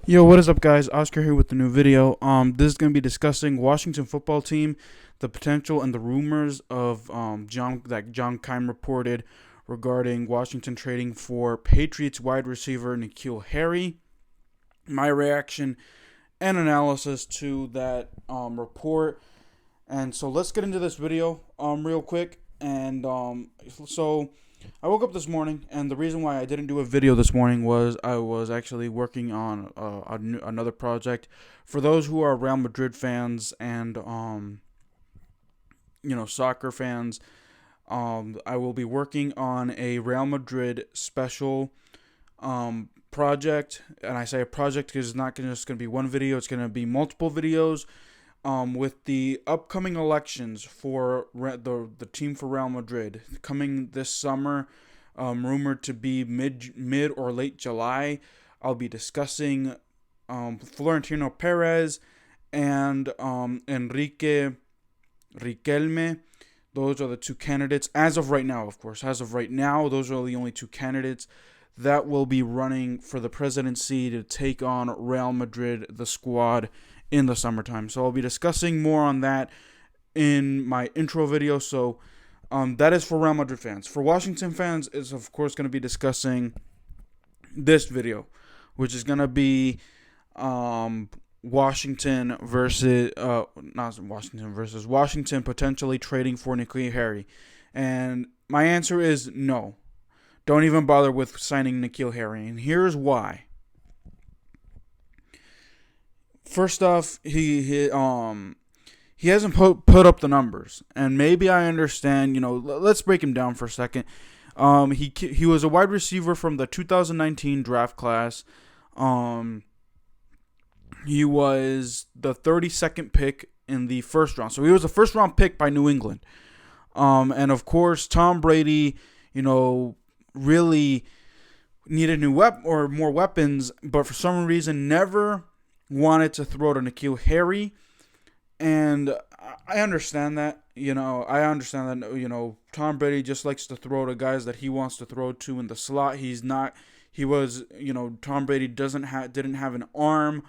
Yo, what is up, guys? Oscar here with the new video. This is going to be discussing Washington football team, the potential and the rumors of John Keim reported regarding Washington trading for Patriots wide receiver N'Keal Harry. My reaction and analysis to that report. And so let's get into this video real quick. And so I woke up this morning, and the reason why I didn't do a video this morning was I was actually working on another project. For those who are Real Madrid fans and soccer fans, I will be working on a Real Madrid special project. And I say a project because it's not just going to be one video; it's going to be multiple videos. With the upcoming elections for the team for Real Madrid coming this summer, rumored to be mid or late July, I'll be discussing Florentino Perez and Enrique Riquelme. Those are the two candidates as of right now. Of course, as of right now, those are the only two candidates that will be running for the presidency to take on Real Madrid, the squad, in the summertime. So I'll be discussing more on that in my intro video. So that is for Real Madrid fans. For Washington fans, is of course going to be discussing this video, which is going to be Washington potentially trading for N'Keal Harry. And my answer is no. Don't even bother with signing N'Keal Harry. And here's why. First off, he hasn't put up the numbers, and maybe I understand. Let's break him down for a second. He was a wide receiver from the 2019 draft class. He was the 32nd pick in the first round, so he was a first round pick by New England. And of course, Tom Brady, really needed more weapons, but for some reason never wanted to throw to N'Keal Harry, and I understand that. Tom Brady just likes to throw to guys that he wants to throw to in the slot. Tom Brady didn't have an arm,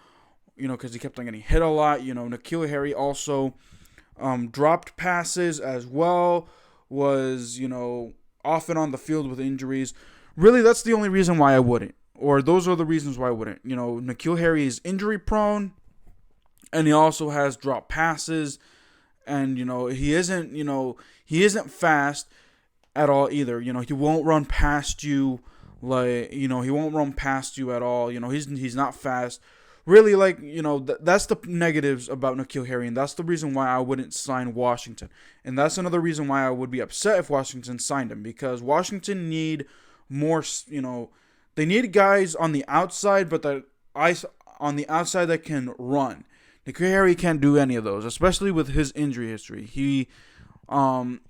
because he kept on getting hit a lot. N'Keal Harry also dropped passes as well, was, off and on the field with injuries. Really, that's the only reason why I wouldn't. Or those are the reasons why I wouldn't. N'Keal Harry is injury prone, and he also has drop passes, and he isn't fast at all either. He won't run past you he won't run past you at all. He's not fast. Really, that's the negatives about N'Keal Harry, and that's the reason why I wouldn't sign Washington. And that's another reason why I would be upset if Washington signed him, because Washington need more, they need guys on the outside, but on the outside that can run. N'Keal Harry can't do any of those, especially with his injury history. He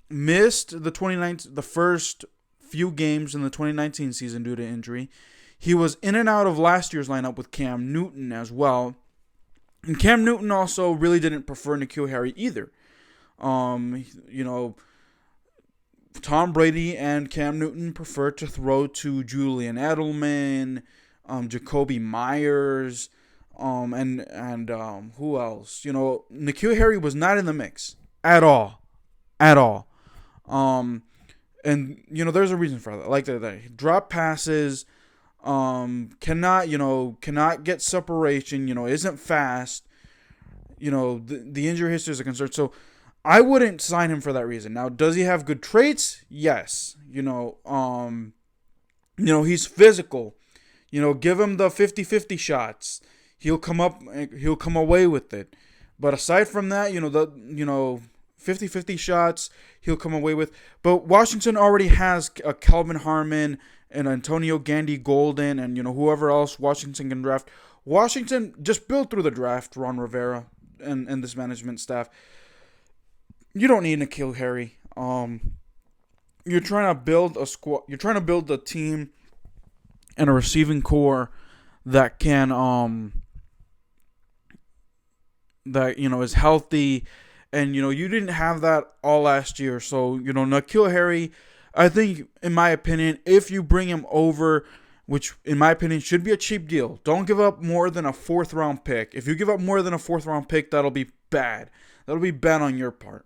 missed the first few games in the 2019 season due to injury. He was in and out of last year's lineup with Cam Newton as well. And Cam Newton also really didn't prefer N'Keal Harry either. Tom Brady and Cam Newton prefer to throw to Julian Edelman, Jacoby Myers, and who else? N'Keal Harry was not in the mix at all. And there's a reason for that. Like that, drop passes, cannot get separation. Isn't fast. The injury history is a concern. So I wouldn't sign him for that reason. Now, does he have good traits? Yes. He's physical. Give him the 50-50 shots. He'll come away with it. But aside from that, 50-50 shots, he'll come away with. But Washington already has a Calvin Harmon and Antonio Gandy Golden and, whoever else Washington can draft. Washington just built through the draft, Ron Rivera and this management staff. You don't need N'Keal Harry. You're trying to build a squad. You're trying to build a team and a receiving core that can is healthy, and you didn't have that all last year. So N'Keal Harry, I think, in my opinion, if you bring him over which in my opinion should be a cheap deal. Don't give up more than a 4th round pick. If you give up more than a 4th round pick, that'll be bad. That'll be bad on your part.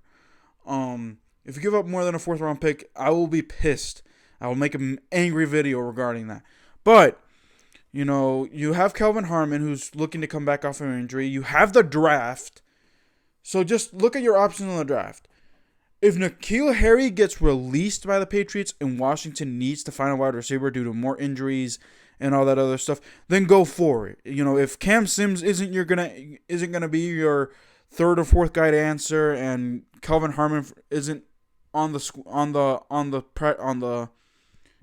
If you give up more than a 4th round pick, I will be pissed. I will make an angry video regarding that. But, you have Kelvin Harmon, who's looking to come back off of an injury. You have the draft. So just look at your options on the draft. If N'Keal Harry gets released by the Patriots and Washington needs to find a wide receiver due to more injuries and all that other stuff, then go for it. If Cam Sims isn't gonna be your 3rd or 4th guy to answer, and Kelvin Harmon isn't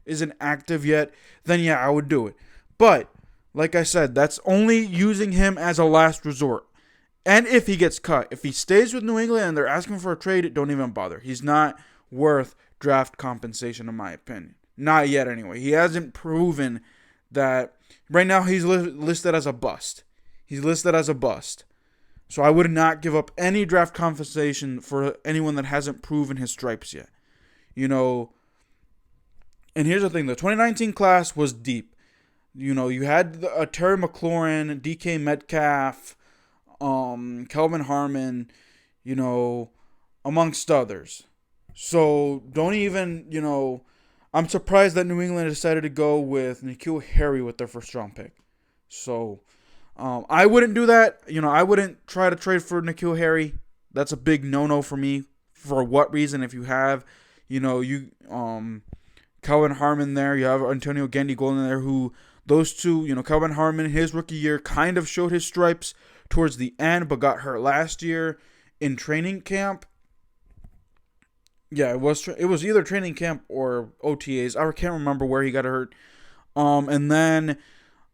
isn't active yet, then yeah, I would do it. But like I said, that's only using him as a last resort. And if he gets cut, if he stays with New England and they're asking for a trade, don't even bother. He's not worth draft compensation, in my opinion. Not yet, anyway. He hasn't proven that. Right now, he's listed as a bust. So I would not give up any draft compensation for anyone that hasn't proven his stripes yet. And here's the thing. The 2019 class was deep. You had Terry McLaurin, DK Metcalf, Kelvin Harmon, amongst others. So don't even, I'm surprised that New England decided to go with N'Keal Harry with their 1st round pick. So I wouldn't do that. I wouldn't try to trade for N'Keal Harry. That's a big no-no for me. For what reason? If you have, Kelvin Harmon there, you have Antonio Gandy-Golden there, who those two, Kelvin Harmon, his rookie year kind of showed his stripes towards the end, but got hurt last year in training camp. Yeah, it was either training camp or OTAs. I can't remember where he got hurt. And then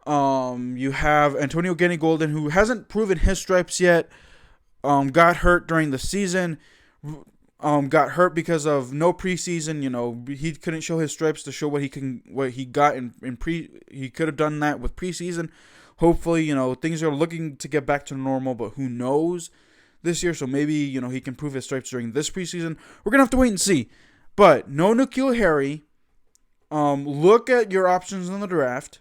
you have Antonio Gandy-Golden, who hasn't proven his stripes yet. Got hurt during the season. Got hurt because of no preseason. He couldn't show his stripes to show what he got in pre. He could have done that with preseason. Hopefully, things are looking to get back to normal, but who knows this year? So maybe, he can prove his stripes during this preseason. We're going to have to wait and see. But no N'Keal Harry. Look at your options in the draft.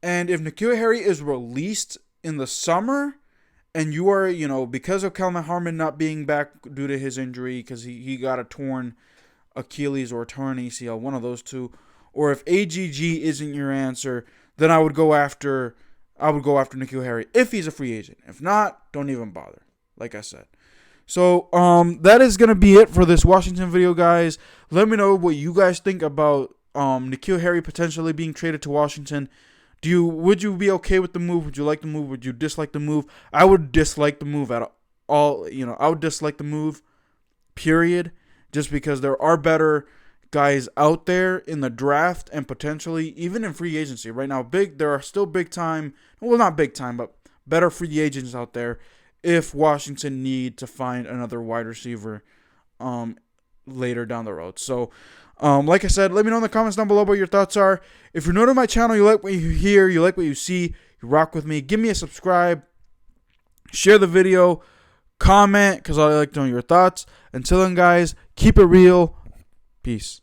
And if N'Keal Harry is released in the summer, and you are, because of Kelvin Harmon not being back due to his injury, because he got a torn Achilles or a torn ACL, one of those two, or if AGG isn't your answer, then I would go after N'Keal Harry if he's a free agent. If not, don't even bother, like I said. So that is going to be it for this Washington video, guys. Let me know what you guys think about N'Keal Harry potentially being traded to Washington. Would you be okay with the move? Would you like the move? Would you dislike the move? I would dislike the move at all. I would dislike the move, period, just because there are better guys out there in the draft and potentially even in free agency right now. There are still not big time, but better free agents out there if Washington need to find another wide receiver later down the road. So, like I said, let me know in the comments down below what your thoughts are. If you're new to my channel, you like what you hear, you like what you see, you rock with me, give me a subscribe, share the video, comment, because I like to know your thoughts. Until then, guys, keep it real. Peace.